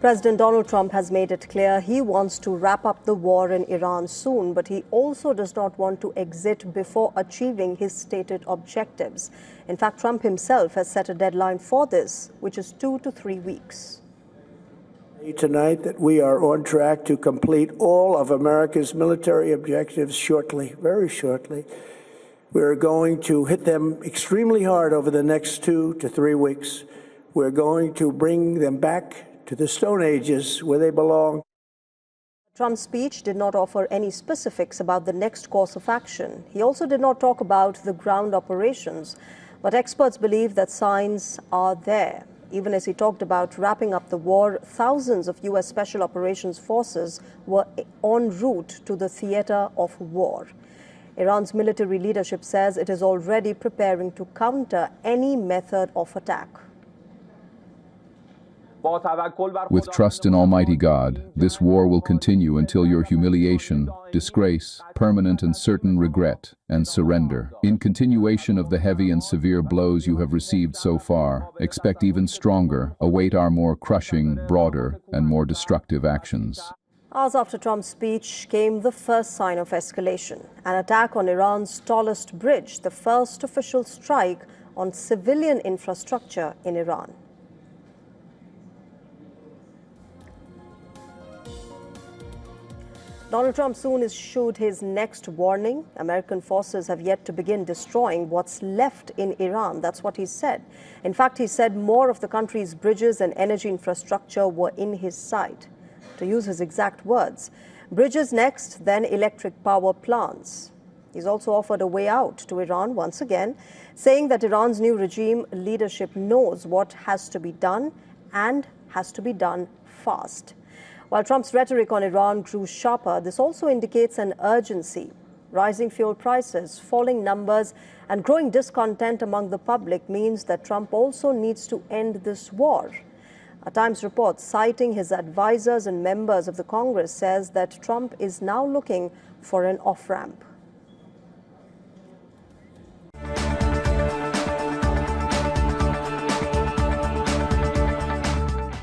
President Donald Trump has made it clear he wants to wrap up the war in Iran soon, but he also does not want to exit before achieving his stated objectives. In fact, Trump himself has set a deadline for this, which is 2 to 3 weeks. Tonight that we are on track to complete all of America's military objectives shortly, very shortly. We're going to hit them extremely hard over the next 2 to 3 weeks. We're going to bring them back to the Stone Ages where they belong. Trump's speech did not offer any specifics about the next course of action. He also did not talk about the ground operations, but experts believe that signs are there. Even as he talked about wrapping up the war, thousands of U.S. Special Operations Forces were en route to the theater of war. Iran's military leadership says it is already preparing to counter any method of attack. With trust in Almighty God, this war will continue until your humiliation, disgrace, permanent and certain regret, and surrender. In continuation of the heavy and severe blows you have received so far, expect even stronger, await our more crushing, broader, and more destructive actions. Hours after Trump's speech came the first sign of escalation, an attack on Iran's tallest bridge, the first official strike on civilian infrastructure in Iran. Donald Trump soon issued his next warning. American forces have yet to begin destroying what's left in Iran. That's what he said. In fact, he said more of the country's bridges and energy infrastructure were in his sight. To use his exact words, bridges next, then electric power plants. He's also offered a way out to Iran once again, saying that Iran's new regime leadership knows what has to be done and has to be done fast. While Trump's rhetoric on Iran grew sharper, this also indicates an urgency. Rising fuel prices, falling numbers, and growing discontent among the public means that Trump also needs to end this war. A Times report citing his advisors and members of the Congress says that Trump is now looking for an off-ramp.